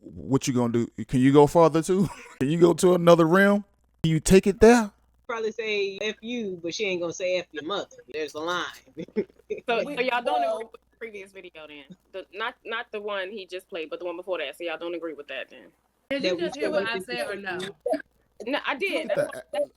What you gonna do? Can you go farther too? Can you go to another realm? Can you take it there? Probably say F you, but she ain't gonna say F your mother. There's a line. So y'all don't agree with the previous video then? Not the one he just played, but the one before that. So y'all don't agree with that then? Did you just hear what I said or no? No, I did.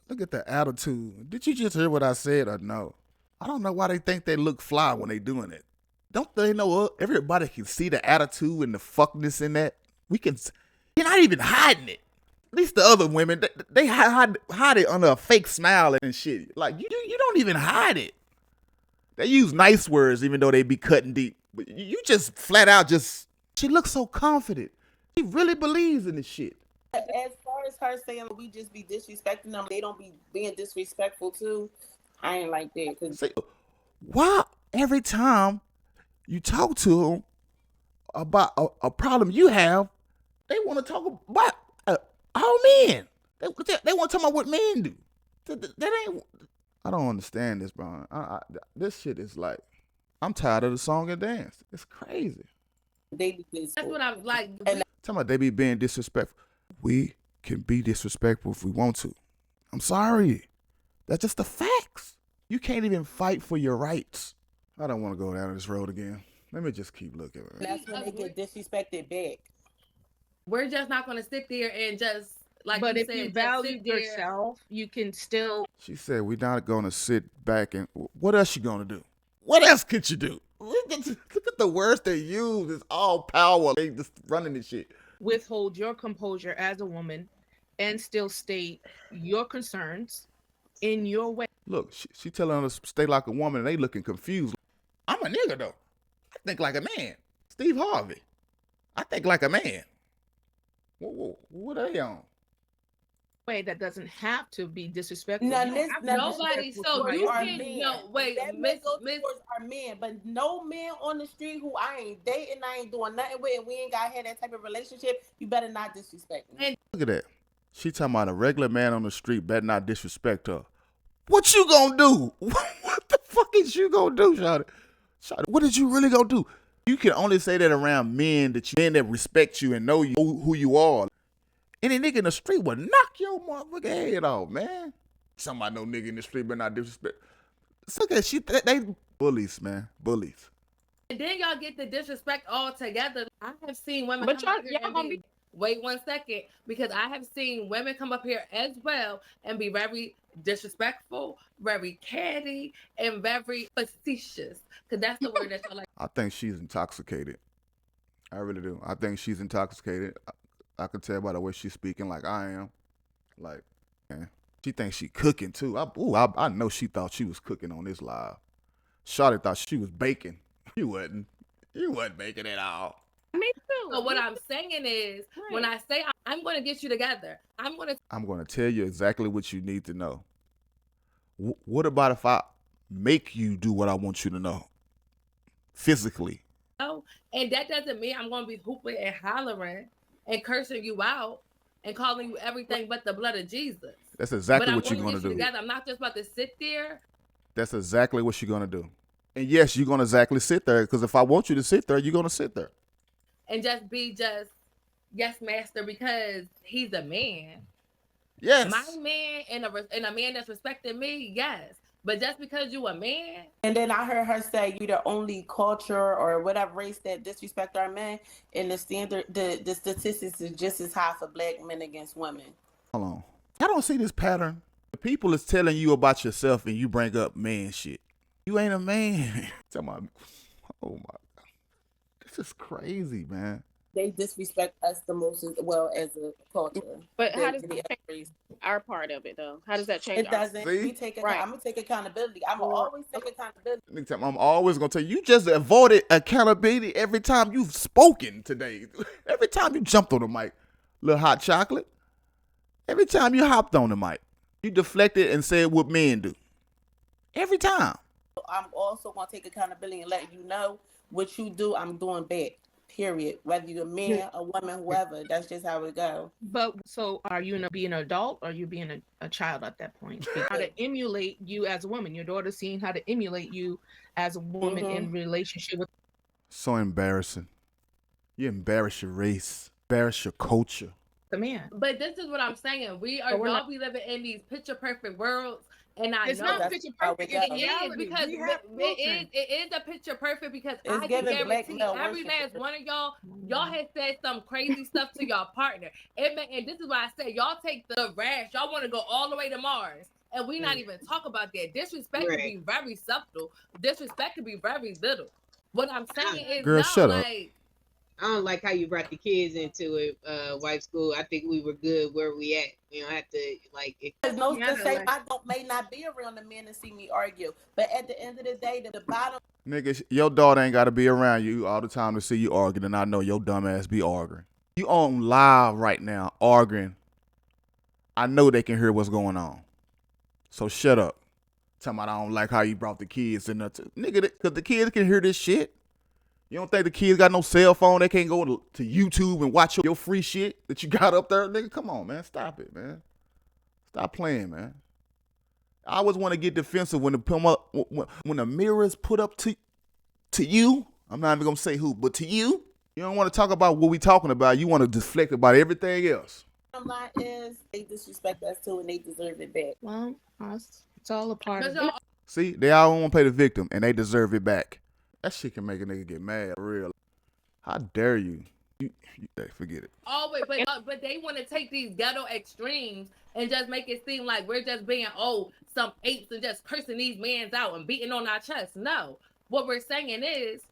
Look at the attitude. Did you just hear what I said or no? I don't know why they think they look fly when they doing it. Don't they know everybody can see the attitude and the fuckness in that? You're not even hiding it. At least the other women, they hide it under a fake smile and shit. Like, you don't even hide it. They use nice words even though they be cutting deep. But you just flat out she looks so confident. She really believes in this shit. As far as her saying we just be disrespecting them, they don't be being disrespectful too. I ain't like that. Why every time you talk to them about a problem you have, they want to talk about all men. They want to talk about what men do. That ain't. I don't understand this, bro. This shit is like, I'm tired of the song and dance. It's crazy. That's what I'm like. Talking about they be being disrespectful. We can be disrespectful if we want to. I'm sorry. That's just the facts. You can't even fight for your rights. I don't want to go down this road again. Let me just keep looking. That's when they get disrespected back. We're just not going to sit there and just, like but you if said, you value yourself, you can still. She said we're not going to sit back and... What else you going to do? What else could you do? Look at the words they use. It's all power. They just running this shit. Withhold your composure as a woman and still state your concerns in your way. Look, she telling us to stay like a woman and they looking confused. I'm a nigga though. I think like a man. Steve Harvey. I think like a man. What are they on? Way that doesn't have to be disrespectful. Nobody. So you can no wait. That may go towards our men, but no man on the street who I ain't dating, I ain't doing nothing with, and we ain't got to have that type of relationship. You better not disrespect me. Look at that. She talking about a regular man on the street better not disrespect her. What you gonna do? What the fuck is you gonna do, Shawty? What did you really gonna do? You can only say that around men that respect you and know you who you are. Any nigga in the street will knock your motherfucking head off, man. Somebody no nigga in the street better not disrespect. Look at they bullies, man. Bullies. And then y'all get the disrespect all together. I have seen women but come up here y'all and gonna be... Wait 1 second, because I have seen women come up here as well and be very disrespectful, very catty, and very facetious. Because that's the word that y'all like. I think she's intoxicated. I really do. I think she's intoxicated. I can tell by the way she's speaking like I am. Like, man. She thinks she cooking too. I know she thought she was cooking on this live. Shawty thought she was baking. You wasn't. You wasn't baking at all. Me too. So what I'm saying is, when I say I'm going to get you together, I'm going to tell you exactly what you need to know. What about if I make you do what I want you to know? Physically. Oh, and that doesn't mean I'm going to be hooping and hollering and cursing you out and calling you everything but the blood of Jesus. That's exactly what you're going to do. Together. I'm not just about to sit there. That's exactly what you're going to do. And yes, you're going to exactly sit there, because if I want you to sit there, you're going to sit there. And just be yes, master, because he's a man. Yes. My man and a man that's respecting me, yes. But just because you a man. And then I heard her say you the only culture or whatever race that disrespect our men, and the standard, the statistics is just as high for black men against women. Hold on. I don't see this pattern. The people is telling you about yourself and you bring up man shit. You ain't a man. Oh my God. This is crazy, man. They disrespect us the most as well as a culture. But how does that change our part of it, though? How does that change? It doesn't. I'm going to take accountability. I'm going to always take accountability. I'm always going to tell you, you just avoided accountability every time you've spoken today. Every time you jumped on the mic. Little hot chocolate. Every time you hopped on the mic. You deflected and said what men do. Every time. I'm also going to take accountability and let you know what you do, I'm doing back. Period. Whether you're a man, a woman, whoever, that's just how it goes. But so, are you being an adult, or are you being a child at that point? How to emulate you as a woman? Your daughter's seeing how to emulate you as a woman in relationship with. So embarrassing. You embarrass your race. Embarrass your culture. The man. But this is what I'm saying. We are But we're y'all not- be living in these picture perfect worlds, and I It's know not that's picture how perfect. we It's go. it is reality. because We have children. it is a picture perfect because It's I can giving black guarantee male every worship. last one of y'all have said some crazy stuff to y'all partner. And this is why I said y'all take the rash. Y'all want to go all the way to Mars. And we not even talk about that. Disrespect can be very subtle. Disrespect can be very little. What I'm saying is Girl, no, shut up. like I don't like how you brought the kids into it, wife school. I think we were good where we at. You don't have to like. There's no Yeah, to say like- I may not be around the men and see me argue, but at the end of the day, the bottom. Nigga, your daughter ain't got to be around you all the time to see you arguing, and I know your dumb ass be arguing. You on live right now arguing. I know they can hear what's going on. So shut up. Talking about I don't like how you brought the kids in there. Nigga, because the kids can hear this shit. You don't think the kids got no cell phone? They can't go to YouTube and watch your free shit that you got up there? Nigga, come on, man. Stop it, man. Stop playing, man. I always want to get defensive when the mirrors put up to you. I'm not even going to say who, but to you. You don't want to talk about what we talking about. You want to deflect about everything else. Bottom line is they disrespect us too, and they deserve it back. Well, it's all a part of it. See, they all want to pay the victim, and they deserve it back. That shit can make a nigga get mad, for real. How dare you? Forget it. always, but they want to take these ghetto extremes and just make it seem like we're just being some apes and just cursing these mans out and beating on our chest. No, what we're saying is,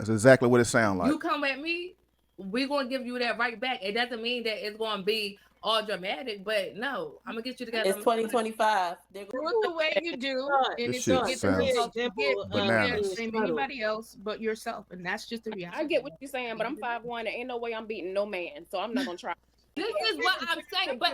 That's exactly what it sounds like. you come at me, we're gonna give you that right back. It doesn't mean that it's gonna be all dramatic, but no, I'm gonna get you together. It's 2025. They're Do it the way you do, and This it's shit gonna get the sounds results you get. bananas. You can't blame anybody else but yourself, and that's just the reality. I get what you're saying, but I'm 5'1", and ain't no way I'm beating no man, so I'm not gonna try. This is what I'm saying, but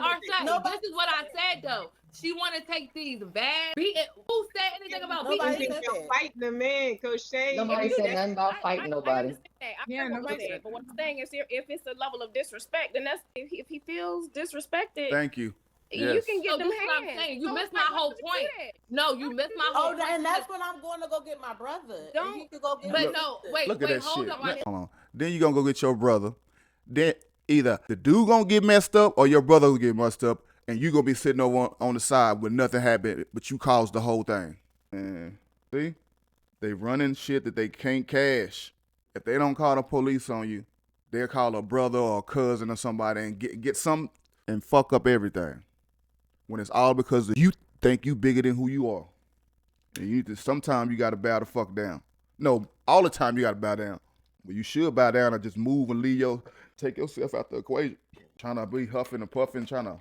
this is what I said though. She want to take these bad beating. Who said anything about Nobody beating? said that. Fighting the man, Coach Shay. Nobody said nothing about fighting I nobody. understand that. I Yeah, know what nobody you said, said but what I'm saying is, if it's a level of disrespect, then that's if he feels disrespected, Thank you. you Yes. can get So them this is what I'm hands. saying. You So missed it's my like, whole what you point. said. No, you missed my whole Oh, point. and that's when I'm going to go get my brother. Don't- And he could go get But my no, sister. wait, Look at that hold shit. on. Hold on. Then you gonna go get your brother. Then either the dude gonna get messed up or your brother will get messed up, and you gonna be sitting over on the side with nothing happened, but you caused the whole thing. And see, they running shit that they can't cash. If they don't call the police on you, they'll call a brother or a cousin or somebody and get some and fuck up everything. When it's all because you think you bigger than who you are. And sometimes you gotta bow the fuck down. No, all the time you gotta bow down. But you should bow down and just move and take yourself out the equation. Trying to be huffing and puffing, trying to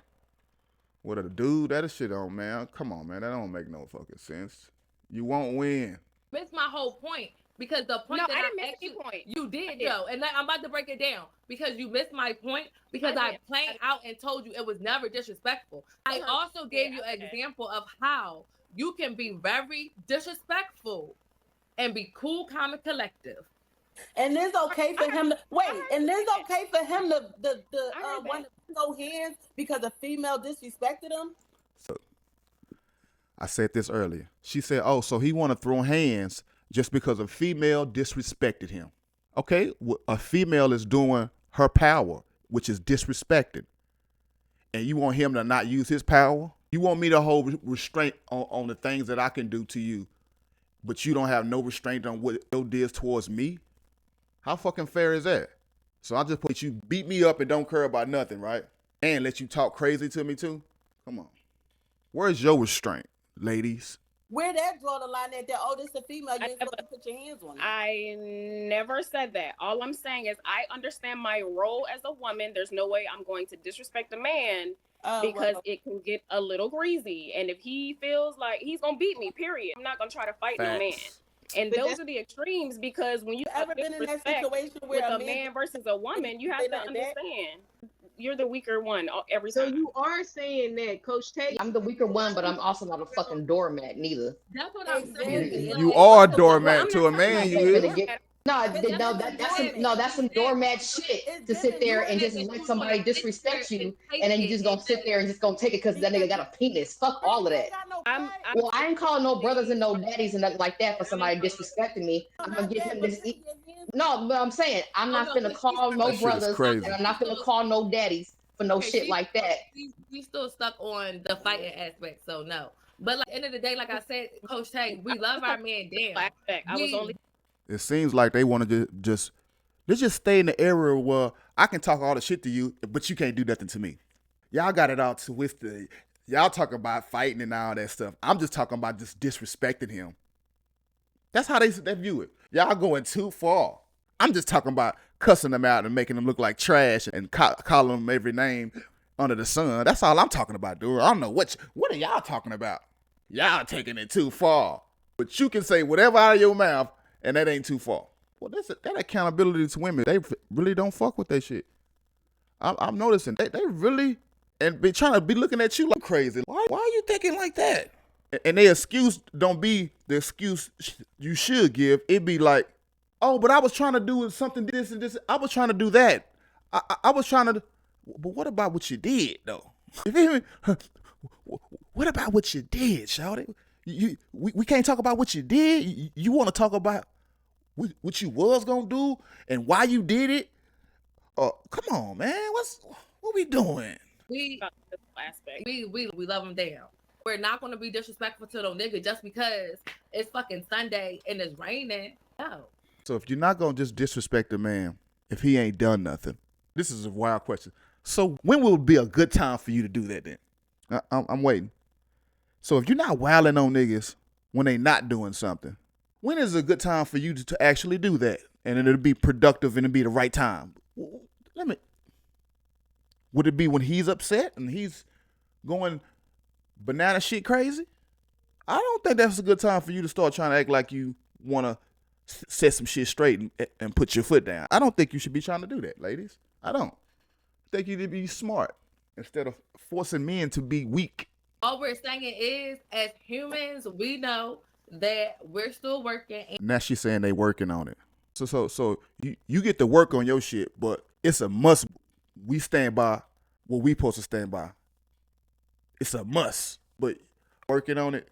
what a dude, that is shit on, man. Come on, man. That don't make no fucking sense. You won't win. Missed my whole point because the point No, that I didn't I miss asked any you, point. you did did. though, and I'm about to break it down because you missed my point because I I did. plain out and told you it was never disrespectful. I heard also you. gave you Yeah, an okay. example of how you can be very disrespectful and be cool, calm, and collective. And it's okay for him to wait. And it's okay for him to I heard want to go hands because a female disrespected him. I said this earlier. She said, oh, so he want to throw hands just because a female disrespected him. Okay, a female is doing her power, which is disrespected. And you want him to not use his power? You want me to hold restraint on the things that I can do to you, but you don't have no restraint on what you did towards me? How fucking fair is that? So I just put you beat me up and don't care about nothing, right? And let you talk crazy to me too? Come on. Where's your restraint, ladies? Where that draw the line at that, oh, this a female, you I ain't supposed to put your hands on it. I never said that. All I'm saying is I understand my role as a woman. There's no way I'm going to disrespect a man because it can get a little greasy. And if he feels like he's going to beat me, period. I'm not going to try to fight no man. And But those are the extremes because when you ever been in that disrespect situation with where a man versus a woman, you have to understand you're the weaker one every So time. you are saying that, Coach Tate? I'm the weaker one, but I'm also not a fucking doormat neither. That's what I'm Exactly. saying. You are a Well, doormat I'm to not a man, talking you about is. Gonna get- No, that's some doormat shit to sit there and just let somebody disrespect you, and then you just gonna sit there and just gonna take it because that nigga got a penis. Fuck all of that. Well, I ain't calling no brothers and no daddies and nothing like that for somebody disrespecting me. I'm gonna give him this. No, but I'm saying I'm not gonna call no That shit is brothers, crazy. and I'm not gonna call no daddies for no shit like that. We still stuck on the fighting aspect, so no. But like end of the day, like I said, Coach Tank, we love our man. Damn. It seems like they want to just stay in the area where I can talk all the shit to you, but you can't do nothing to me. Y'all got it all twisted. Y'all talking about fighting and all that stuff. I'm just talking about just disrespecting him. That's how they view it. Y'all going too far. I'm just talking about cussing them out and making them look like trash and calling them every name under the sun. That's all I'm talking about, dude. I don't know what are y'all talking about. Y'all taking it too far. But you can say whatever out of your mouth, and that ain't too far. Well, that accountability to women. They really don't fuck with that shit. I'm noticing they really and be trying to be looking at you like crazy. Why are you thinking like that? And their excuse don't be the excuse you should give. It be like, oh, but I was trying to do something this and this. I was trying to do that. I was trying to. But what about what you did though? What about what you did, shawty? We can't talk about what you did. You want to talk about what you was gonna do and why you did it? Come on, man. What we doing? We love them down. We're not gonna be disrespectful to those niggas just because it's fucking Sunday and it's raining. No. So if you're not gonna just disrespect a man if he ain't done nothing, this is a wild question. So when will be a good time for you to do that then? I'm waiting. So if you're not wilding on niggas when they not doing something, when is a good time for you to actually do that? And it'll be productive and it'll be the right time. Would it be when he's upset and he's going banana shit crazy? I don't think that's a good time for you to start trying to act like you want to set some shit straight and put your foot down. I don't think you should be trying to do that, ladies. I don't. I think you need to be smart instead of forcing men to be weak. All we're saying is, as humans, we know that we're still working. Now she's saying they working on it. So you get to work on your shit, but it's a must. We stand by what we supposed to stand by. It's a must, but working on it,